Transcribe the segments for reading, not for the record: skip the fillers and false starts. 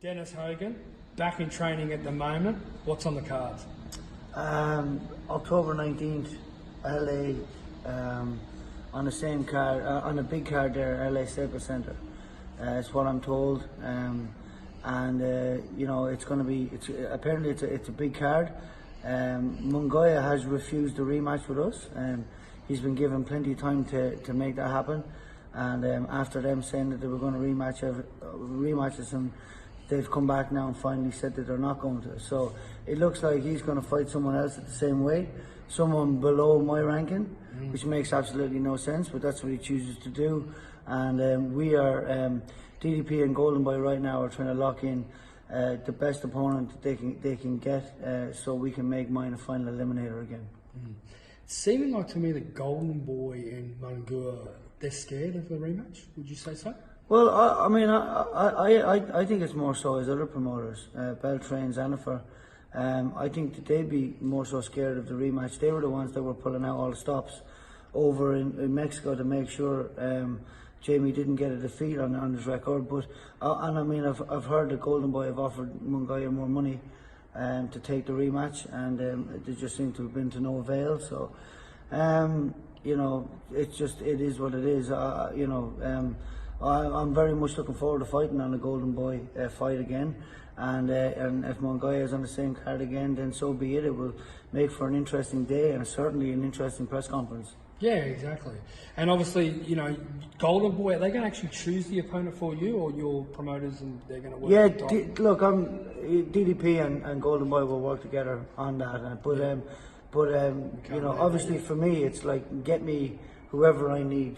Dennis Hogan, back in training at the moment. What's on the cards? October 19th, LA, on the same card, on a big card there, LA Staples Center. It's what I'm told, you know, it's going to be. Apparently it's a big card. Munguia has refused the rematch with us, and he's been given plenty of time to make that happen. And after them saying that they were going to rematch us, and they've come back now and finally said that they're not going to. So it looks like he's going to fight someone else at the same weight, someone below my ranking, which makes absolutely no sense, but that's what he chooses to do. And we are, DDP and Golden Boy right now are trying to lock in the best opponent they can get, so we can make mine a final eliminator again. Seeming like to me that Golden Boy and Munguia, they're scared of the rematch. Would you say so? Well, I think it's more so as other promoters, Beltran, Xanafer. I think that they'd be more so scared of the rematch. They were the ones that were pulling out all the stops over in Mexico to make sure Jaime didn't get a defeat on his record. But and I mean, I've heard that Golden Boy have offered Munguia more money to take the rematch, and they just seem to have been to no avail. So you know, it is what it is. You know. I'm very much looking forward to fighting on the Golden Boy fight again, and if Munguia is on the same card again, then so be it. It will make for an interesting day and certainly an interesting press conference. Yeah, exactly. And obviously, you know, Golden Boy, are they going to actually choose the opponent for you, or your promoters, and they're going to work? Yeah, look, DDP and Golden Boy will work together on that. But you know, obviously for me, it's like, get me whoever I need.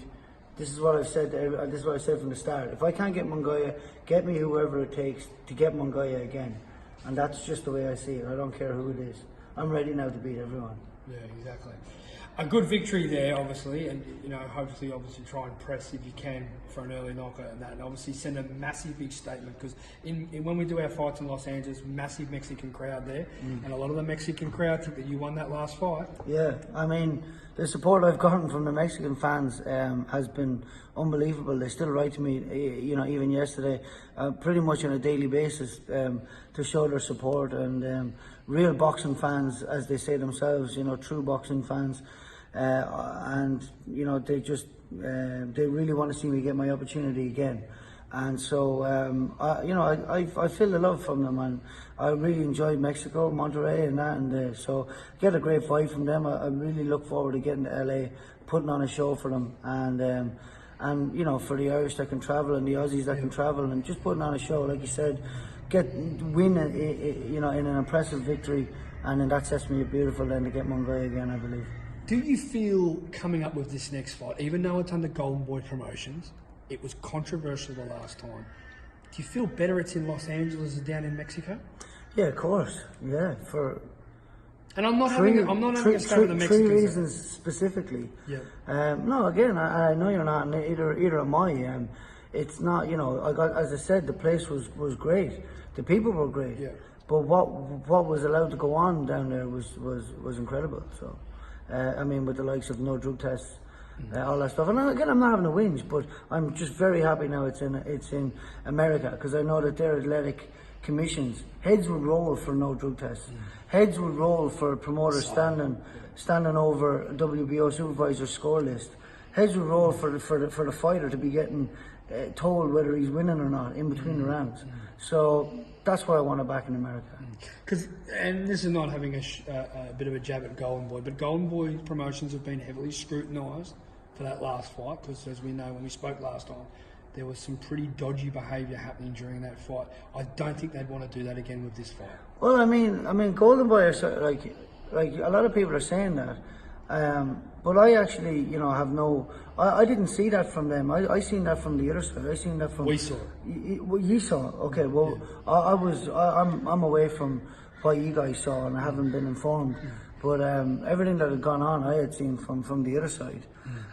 This is what I've said. This is what I said from the start. If I can't get Munguia, get me whoever it takes to get Munguia again, and that's just the way I see it. I don't care who it is. I'm ready now to beat everyone. Yeah, exactly. A good victory there, obviously, and you know, hopefully, try and press if you can for an early knockout and that, and obviously send a massive big statement, because when we do our fights in Los Angeles, massive Mexican crowd there, and a lot of the Mexican crowd think that you won that last fight. Yeah, I mean, the support I've gotten from the Mexican fans has been unbelievable. They still write to me, you know, even yesterday, pretty much on a daily basis, to show their support, and real boxing fans, as they say themselves, you know, true boxing fans. And you know, they really want to see me get my opportunity again, and so you know, I feel the love from them, and I really enjoyed Mexico, Monterrey, and that, and so get a great vibe from them. I really look forward to getting to LA, putting on a show for them, and you know, for the Irish that can travel and the Aussies that can travel, and just putting on a show, like you said, win you know, in an impressive victory, and then that sets me up beautiful then to get Munguia again, I believe. Do you feel coming up with this next fight, even though it's under Golden Boy Promotions, it was controversial the last time, do you feel better it's in Los Angeles than down in Mexico? Yeah, of course. Yeah, and I'm not having a stab at the Mexicans. Three reasons specifically. Yeah. No, again, I know you're not, and either am I. It's not, you know, as I said, the place was great. The people were great. Yeah. But what was allowed to go on down there was incredible. So. I mean, with the likes of no drug tests, all that stuff. And again, I'm not having a whinge, but I'm just very happy now it's in America, because I know that their athletic commissions, heads would roll for no drug tests. Heads would roll for promoters standing over a WBO supervisor score list. Heads would roll for the fighter to be getting told whether he's winning or not in between the rounds. So that's why I want it back in America. And this is not having a bit of a jab at Golden Boy, but Golden Boy Promotions have been heavily scrutinised for that last fight, because as we know, when we spoke last time, there was some pretty dodgy behaviour happening during that fight. I don't think they'd want to do that again with this fight. Well, I mean, Golden Boy are like a lot of people are saying that. But I actually, you know, have no. I didn't see that from them. I seen that from the other side. I seen that from. We saw it. You saw it. Okay. Well, yeah. I'm away from what you guys saw, and I haven't been informed. But everything that had gone on, I had seen from the other side.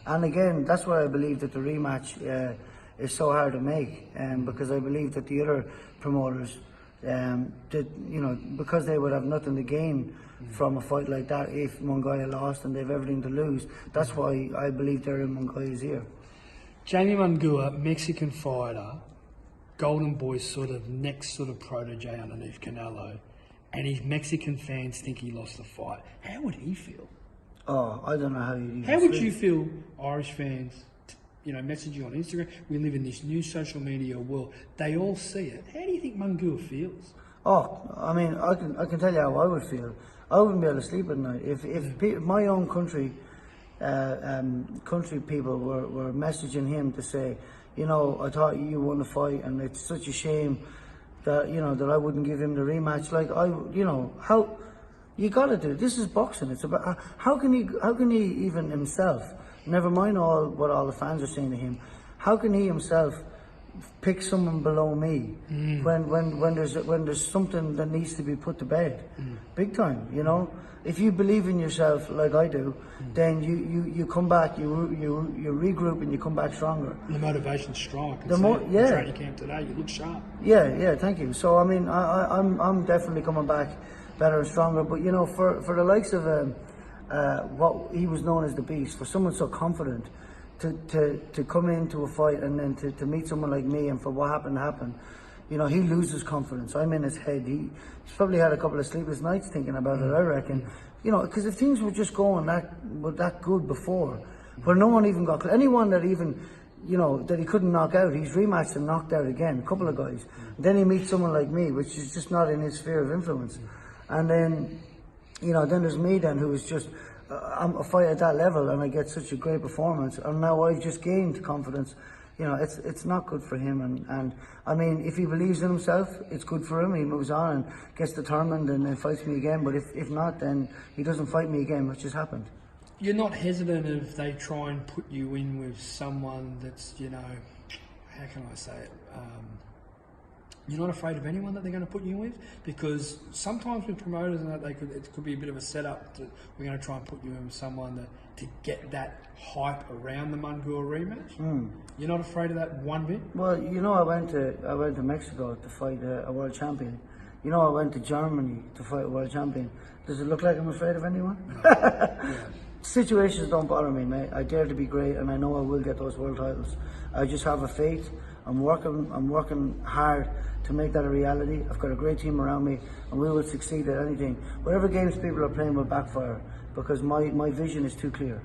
And again, that's why I believe that the rematch is so hard to make, because I believe that the other promoters, that, you know, because they would have nothing to gain from a fight like that if Munguia lost, and they've everything to lose. That's why I believe they're in Munguia's ear. Jaime Munguia, Mexican fighter, Golden Boy's sort of next sort of protege underneath Canelo, and his Mexican fans think he lost the fight. How would he feel? Oh, I don't know how you. How would you feel, Irish fans? Message you on Instagram. We live in this new social media world. They all see it. How do you think Munguia feels? Oh, I mean, I can tell you how I would feel. I wouldn't be able to sleep at night if my own country people were messaging him to say, you know, I thought you won the fight, and it's such a shame that that I wouldn't give him the rematch. Like how you got to do. This is boxing. It's about how can he even himself? Never mind what all the fans are saying to him. How can he himself pick someone below me when there's something that needs to be put to bed, big time? If you believe in yourself like I do, then you come back, you regroup, and you come back stronger. The motivation's strong. Training camp today, you look sharp. Yeah, thank you. So I mean, I'm definitely coming back better and stronger. But for the likes of what he was known as the Beast, for someone so confident to come into a fight and then to meet someone like me, and for what happened to happen, he loses confidence. I'm in his head. He's probably had a couple of sleepless nights thinking about it, I reckon. Because if things were just going that good before, where no one even got anyone that even that he couldn't knock out, he's rematched and knocked out again, a couple of guys. Then he meets someone like me, which is just not in his sphere of influence. And then then there's me then, who is just I'm a fight at that level, and I get such a great performance, and now I've just gained confidence. It's not good for him, and I mean, if he believes in himself, it's good for him. He moves on and gets determined and then fights me again. But if not, then he doesn't fight me again, which has happened. You're not hesitant if they try and put you in with someone that's, how can I say it? You're not afraid of anyone that they're going to put you with, because sometimes with promoters and that it could be a bit of a setup. We're going to try and put you in with someone to get that hype around the Munguia rematch. You're not afraid of that one bit? Well, I went to Mexico to fight a world champion. I went to Germany to fight a world champion. Does it look like I'm afraid of anyone? No. Yeah. Situations don't bother me, mate. I dare to be great, and I know I will get those world titles. I just have a faith. I'm working hard to make that a reality. I've got a great team around me, and we will succeed at anything. Whatever games people are playing will backfire, because my vision is too clear.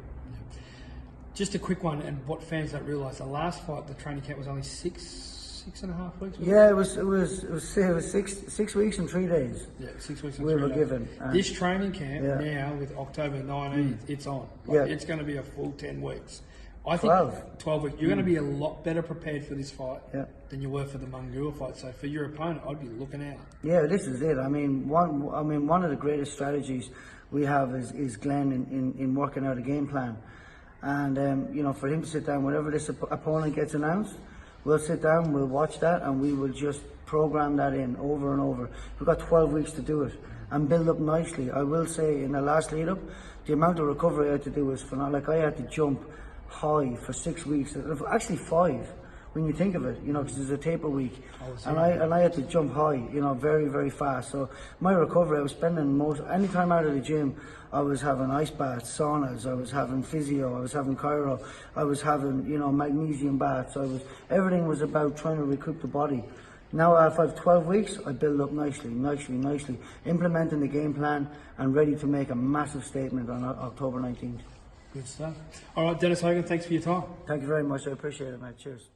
Just a quick one, and what fans don't realise, the last fight, the training camp was only six and a half weeks. Yeah, it was 6 weeks and 3 days. Yeah, 6 weeks and 3 days. We were given. This training camp now with October 19th, it's on. It's going to be a full 10 weeks. I think 12 weeks. You're going to be a lot better prepared for this fight than you were for the Munguia fight. So for your opponent, I'd be looking out. Yeah, this is it. I mean, one of the greatest strategies we have is Glenn in working out a game plan. And for him to sit down whenever this opponent gets announced, we'll sit down, we'll watch that, and we will just program that in over and over. We've got 12 weeks to do it and build up nicely. I will say, in the last lead up, the amount of recovery I had to do was phenomenal. Like, I had to jump high for 6 weeks, actually 5 when you think of it, because there's a taper week, and I had to jump high, very, very fast. So my recovery, I was spending any time out of the gym, I was having ice baths, saunas, I was having physio, I was having chiro, I was having magnesium baths. Everything was about trying to recoup the body. Now, if I have 12 weeks, I build up nicely, implementing the game plan and ready to make a massive statement on October 19th. Good stuff. All right, Dennis Hogan, thanks for your time. Thank you very much. I appreciate it, mate. Cheers.